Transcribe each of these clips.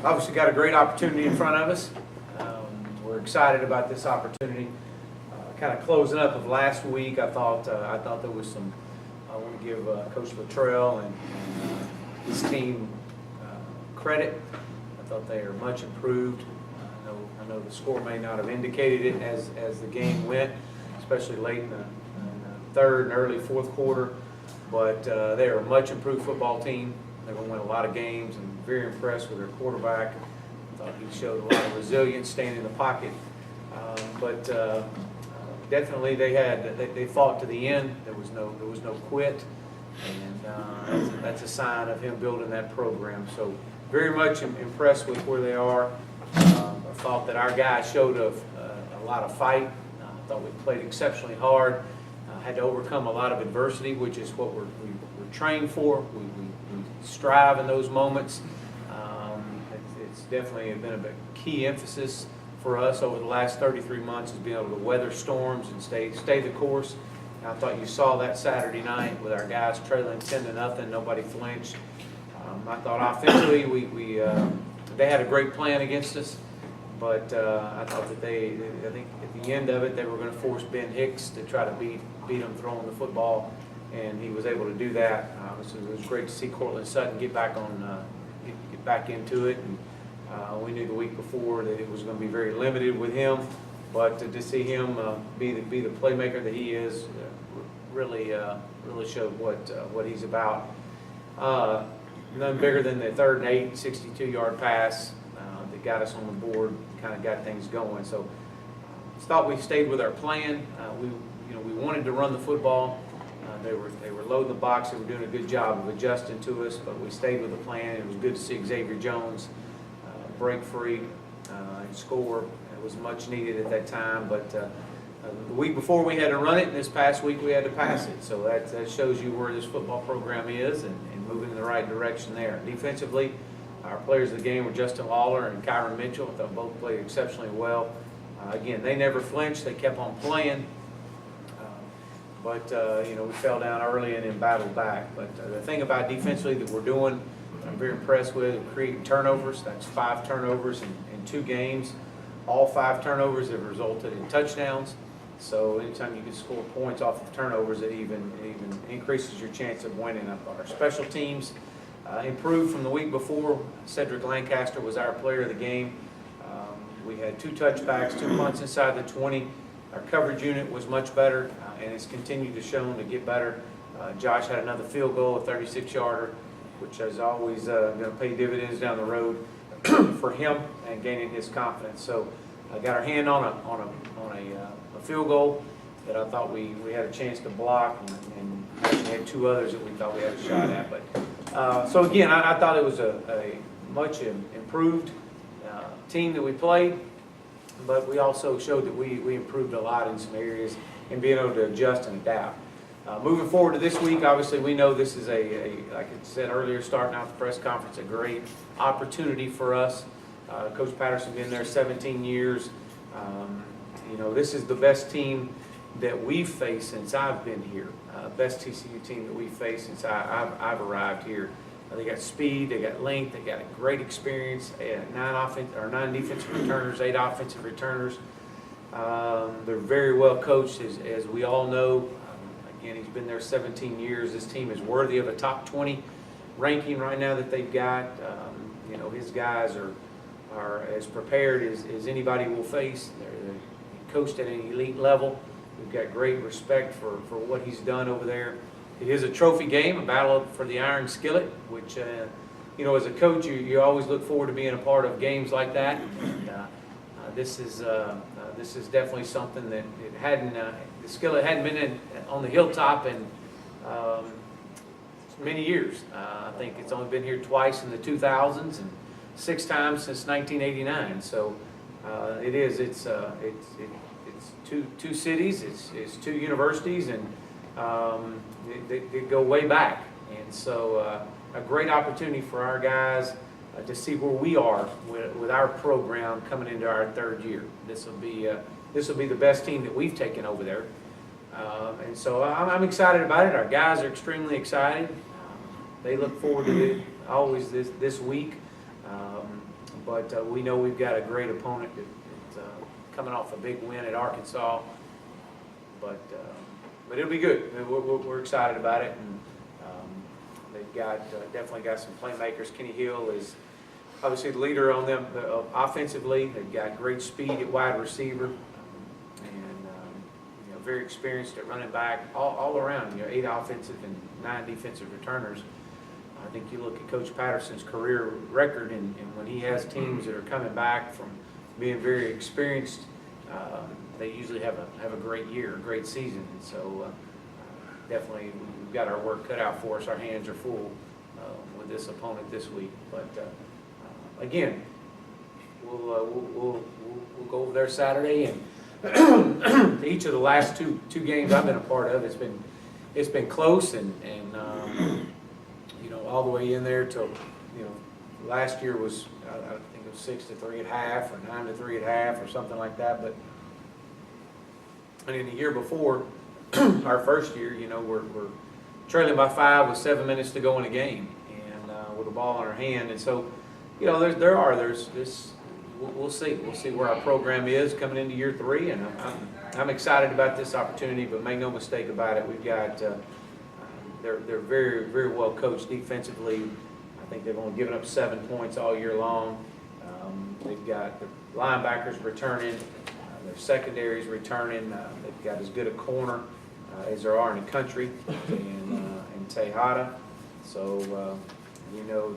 Obviously got a great opportunity in front of us. We're excited about this opportunity. Kind of closing up of last week, I thought there was some. I want to give Coach Luttrell and his team credit. I thought they are much improved. I know the score may not have indicated it as the game went, especially late in the third and early fourth quarter. But they are a much improved football team. They're going to win a lot of games, and very impressed with their quarterback. I thought he showed a lot of resilience staying in the pocket. But definitely they fought to the end. There was no quit, and that's a sign of him building that program. So very much impressed with where they are. I thought that our guys showed a lot of fight. I thought we played exceptionally hard. Had to overcome a lot of adversity, which is what we're trained for. We strive in those moments. It's definitely been a key emphasis for us over the last 33 months is being able to weather storms and stay the course. And I thought you saw that Saturday night with our guys trailing 10-0. Nobody flinched. I thought offensively they had a great plan against us, but I thought that I think at the end of it they were going to force Ben Hicks to try to beat him throwing the football, and he was able to do that. So it was great to see Cortland Sutton get back into it. And, we knew the week before that it was going to be very limited with him, but to see him be the playmaker that he is really showed what he's about. Nothing bigger than the 3rd and 8, 62-yard pass that got us on the board, kind of got things going. So thought we stayed with our plan. We wanted to run the football. They were loading the box. They were doing a good job of adjusting to us, but we stayed with the plan. It was good to see Xavier Jones break free and score. It was much needed at that time, but the week before we had to run it, and this past week we had to pass it. So that shows you where this football program is and moving in the right direction there. Defensively, our players of the game were Justin Lawler and Kyron Mitchell. I thought both played exceptionally well. Again, they never flinched. They kept on playing. But we fell down early and then battled back. But the thing about defensively that we're doing, I'm very impressed with, creating turnovers. That's 5 turnovers in 2 games. All 5 turnovers have resulted in touchdowns. So anytime you can score points off of turnovers, it even increases your chance of winning. Our special teams improved from the week before. Cedric Lancaster was our player of the game. We had 2 touchbacks, 2 punts inside the 20. Our coverage unit was much better, and it's continued to show to get better. Josh had another field goal, a 36-yarder, which is always going to pay dividends down the road for him and gaining his confidence. So I got our hand on a field goal that I thought we had a chance to block, and actually had 2 others that we thought we had a shot at. But so again, I thought it was a much improved team that we played, but we also showed that we improved a lot in some areas and being able to adjust and adapt. Moving forward to this week, obviously we know this is like I said earlier, starting out the press conference, a great opportunity for us. Coach Patterson been there 17 years. This is the best team that we've faced since I've been here. Best TCU team that we've faced since I've arrived here. They got speed, they got length, they got a great experience. They had 9 defensive returners, 8 offensive returners. They're very well coached, as we all know. Again, he's been there 17 years. This team is worthy of a top 20 ranking right now that they've got. His guys are as prepared as anybody will face. They're coached at an elite level. We've got great respect for what he's done over there. It is a trophy game, a battle for the iron skillet, which, as a coach, you always look forward to being a part of games like that. And, this is definitely something that the skillet hadn't been on the hilltop in many years. I think it's only been here twice in the 2000s and 6 times since 1989. So it's 2 cities, it's 2 universities, and they go way back. And so a great opportunity for our guys to see where we are with our program coming into our 3rd year. This will be the best team that we've taken over there. And so I'm excited about it. Our guys are extremely excited. They look forward to it always this week. but we know we've got a great opponent that's coming off a big win at Arkansas. But it'll be good. We're excited about it, and they've got definitely got some playmakers. Kenny Hill is obviously the leader on them offensively. They've got great speed at wide receiver, and very experienced at running back. All around, 8 offensive and 9 defensive returners. I think you look at Coach Patterson's career record, and when he has teams that are coming back from being very experienced, they usually have a great year, a great season. And so definitely we've got our work cut out for us. Our hands are full with this opponent this week. But again, we'll go over there Saturday, and each of the last two games I've been a part of, it's been close, and all the way in there till last year was I think it was 6-3 at half, or 9-3 at half, or something like that. But and in the year before, our first year, we're trailing by 5 with 7 minutes to go in a game, and with the ball in our hand. And so, there's this. We'll see where our program is coming into year 3, and I'm excited about this opportunity. But make no mistake about it, we've got they're very, very well coached defensively. I think they've only given up 7 points all year long. They've got the linebackers returning, their secondaries returning. They've got as good a corner as there are in the country in Tejada. So we know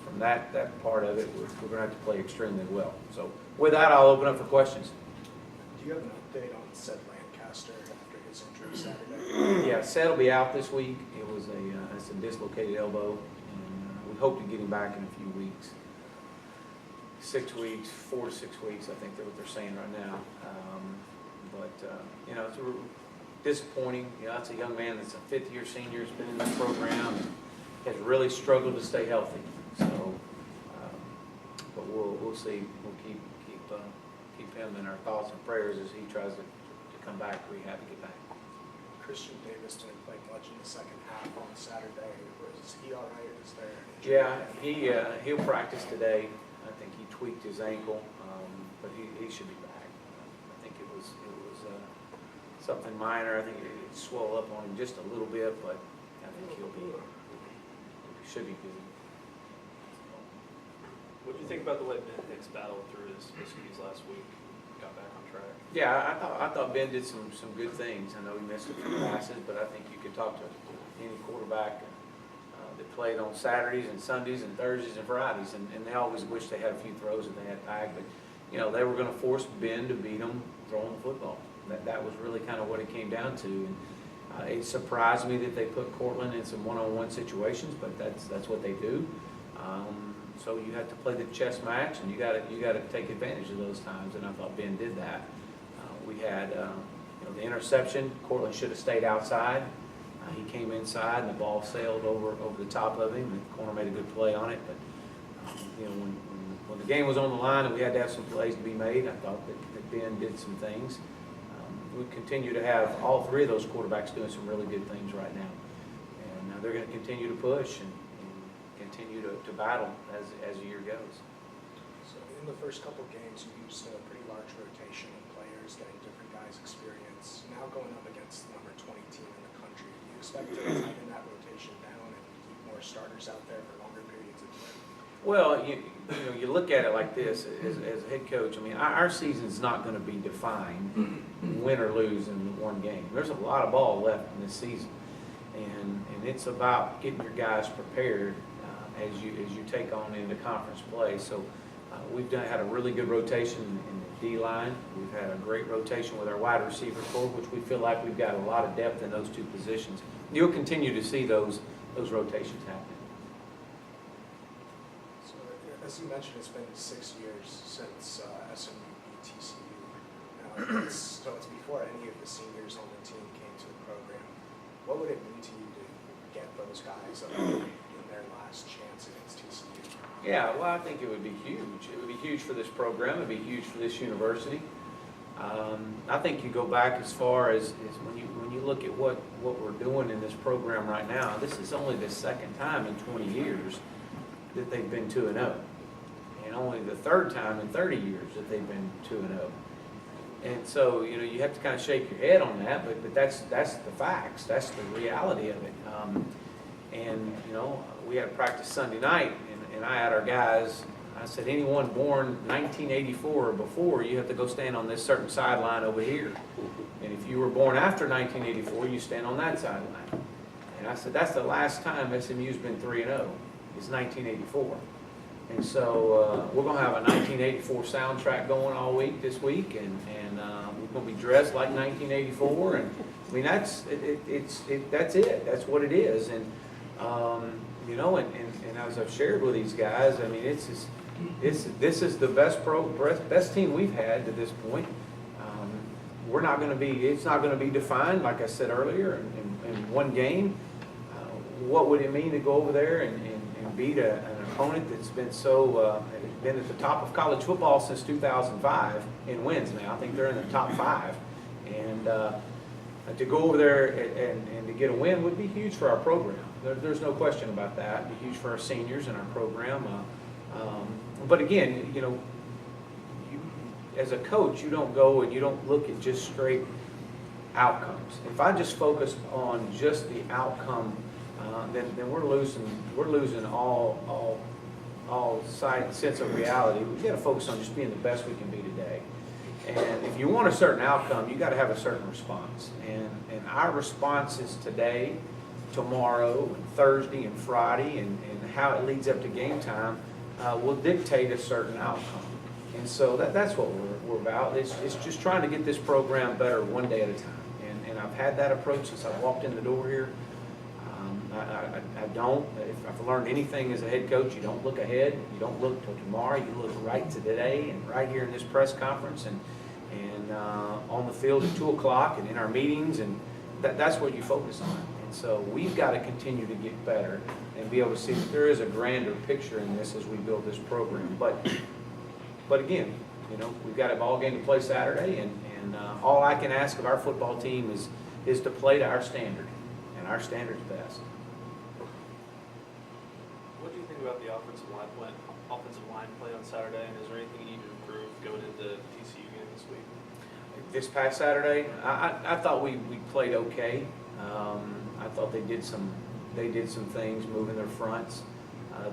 from that part of it, we're going to have to play extremely well. So with that, I'll open up for questions. Do you have an update on Seth Lancaster after his injury Saturday? Yeah, Seth will be out this week. It's a dislocated elbow, and we hope to get him back in a few weeks. 6 weeks, 4 to 6 weeks, I think that's what they're saying right now. It's disappointing. It's a young man that's a 5th-year senior, has been in the program, and has really struggled to stay healthy. So, but we'll see. We'll keep him in our thoughts and prayers as he tries to come back, rehab, to get back. Christian Davis didn't play much in the second half on Saturday. Was he all right? Is there an injury? Yeah, he'll practice today. I think he tweaked his ankle, but he should be back. I think it was something minor. I think it swelled up on him just a little bit, but I think he should be good. What do you think about the way Ben Hicks battled through his issues last week? Got back on track. Yeah, I thought Ben did some good things. I know he missed a few passes, but I think you could talk to any quarterback that played on Saturdays and Sundays and Thursdays and Fridays, and they always wish they had a few throws that they had back. But they were going to force Ben to beat them throwing the football. That was really kind of what it came down to. And it surprised me that they put Cortland in some one-on-one situations, but that's what they do. So you have to play the chess match, and you got to take advantage of those times. And I thought Ben did that. We had the interception. Cortland should have stayed outside. He came inside, and the ball sailed over the top of him. And the corner made a good play on it. But when the game was on the line and we had to have some plays to be made, I thought that Ben did some things. We continue to have all 3 of those quarterbacks doing some really good things right now, and they're going to continue to push and continue to battle as the year goes. So in the first couple of games, you used a pretty large rotation of players, getting different guys' experience. Now going up against the number 20 team in the country, do you expect to tighten that rotation down and keep more starters out there for longer periods of time? Well, you look at it like this as a head coach. I mean, our season's not going to be defined win or lose in one game. There's a lot of ball left in this season, and it's about getting your guys prepared as you take on into conference play. So we've had a really good rotation in the D line. We've had a great rotation with our wide receiver core, which we feel like we've got a lot of depth in those 2 positions. You'll continue to see those rotations happen. As you mentioned, it's been 6 years since SMU beat TCU. So it's before any of the seniors on the team came to the program. What would it mean to you to get those guys in their last chance against TCU? Yeah, well, I think it would be huge. It would be huge for this program. It would be huge for this university. I think you go back as far as when you look at what we're doing in this program right now. This is only the 2nd time in 20 years that they've been 2-0. And only third time in 30 years that they've been 2-0. And so, you have to kind of shake your head on that, but that's the facts. That's the reality of it. And we had a practice Sunday night, and I had our guys, I said, anyone born 1984 or before, you have to go stand on this certain sideline over here. And if you were born after 1984, you stand on that sideline. And I said, that's the last time SMU's been 3-0. It's 1984. And so we're going to have a 1984 soundtrack going all week this week, and we're going to be dressed like 1984. And I mean, that's it. That's what it is. And and as I've shared with these guys, I mean, this is the best team we've had to this point. We're not going to be. It's not going to be defined, like I said earlier, in one game. What would it mean to go over there and beat an opponent that's been been at the top of college football since 2005 in wins now? I think they're in the top 5, and to go over there and to get a win would be huge for our program. There's no question about that. It'd be huge for our seniors and our program. But again, as a coach, you don't go and you don't look at just straight outcomes. If I just focus on just the outcome, then we're losing all sense of reality. We got to focus on just being the best we can be today. And if you want a certain outcome, you got to have a certain response. And our responses today, tomorrow, and Thursday, and Friday, and how it leads up to game time will dictate a certain outcome. And so that's what we're about. It's just trying to get this program better one day at a time. And I've had that approach since I walked in the door here. I don't. If I've learned anything as a head coach, you don't look ahead. You don't look till tomorrow. You look right to today and right here in this press conference and on the field at 2 o'clock and in our meetings, and that's what you focus on. And so we've got to continue to get better and be able to see that there is a grander picture in this as we build this program. But again, we've got a ball game to play Saturday, and all I can ask of our football team is to play to our standard, and our standard's best. What do you think about the offensive line play on Saturday, and is there anything you need to improve going into the TCU game this week? This past Saturday, I thought we played okay. I thought they did some things moving their fronts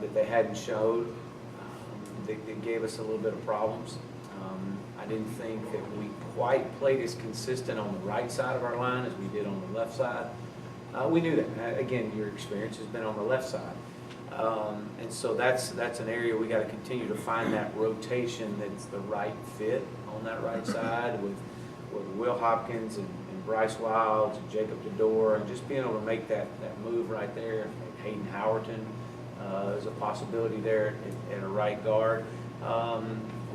that they hadn't showed. They gave us a little bit of problems. I didn't think that we quite played as consistent on the right side of our line as we did on the left side. We knew that. Again, your experience has been on the left side. And so that's an area we got to continue to find that rotation that's the right fit on that right side with Will Hopkins and Bryce Wilds and Jacob DeDore, and just being able to make that move right there. Hayden Howerton is a possibility there at a right guard.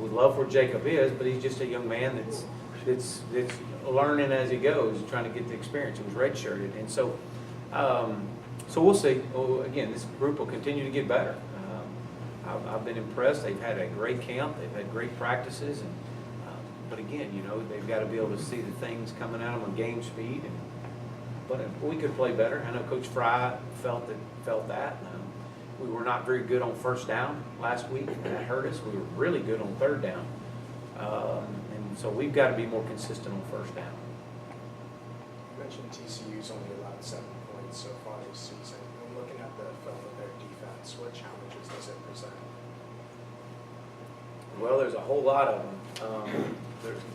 We love where Jacob is, but he's just a young man that's learning as he goes, trying to get the experience. He was redshirted, and so we'll see. Again, this group will continue to get better. I've been impressed. They've had a great camp. They've had great practices, but again, they've got to be able to see the things coming at them on game speed. But we could play better. I know Coach Fry felt that. We were not very good on first down last week, and that hurt us. We were really good on third down. And so we've got to be more consistent on first down. You mentioned TCU's only allowed 7 points so far this season. When looking at the film of their defense, what challenges does it present? Well, there's a whole lot of them.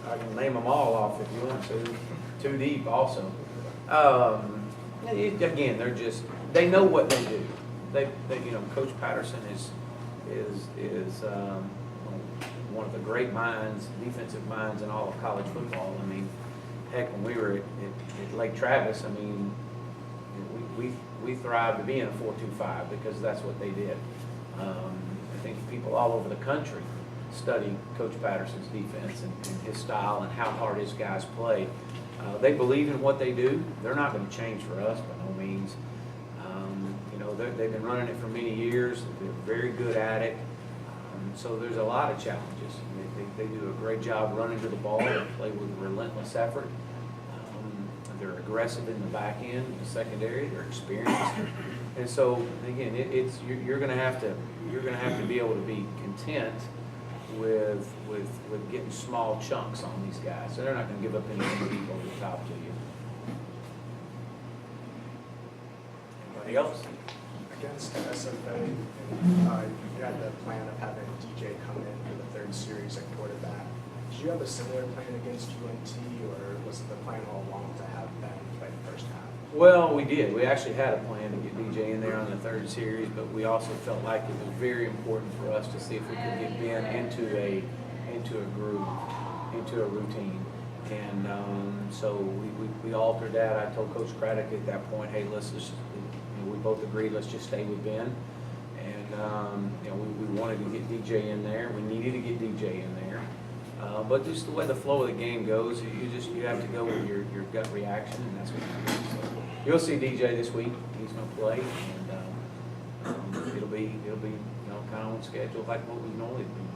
I can name them all off if you want to. Too deep also. Again, they know what they do. They Coach Patterson is one of the great minds, defensive minds in all of college football. I mean, heck, when we were at Lake Travis, I mean, we thrived to be in a 4-2-5 because that's what they did. I think people all over the country study Coach Patterson's defense and his style and how hard his guys play. They believe in what they do. They're not going to change for us by no means. They've been running it for many years. They're very good at it. So there's a lot of challenges. They do a great job running to the ball. They play with relentless effort. They're aggressive in the back end, in the secondary. They're experienced. And so again, you're going to have to be able to be content with getting small chunks on these guys. So they're not going to give up anything deep over the top to you. Anybody else? Against SFA, you had the plan of having DJ come in for the third series at quarterback. Did you have a similar plan against UNT, or was it the plan all along to have Ben play the first half? Well, we did. We actually had a plan to get DJ in there on the third series, but we also felt like it was very important for us to see if we could get Ben into a groove, into a routine. And so we altered that. I told Coach Craddock at that point, hey, let's just, we both agreed, let's just stay with Ben. And we wanted to get DJ in there. We needed to get DJ in there. But just the way the flow of the game goes, you have to go with your gut reaction, and that's what you do. So you'll see DJ this week. He's going to play, and it'll be kind of on schedule like what we normally do.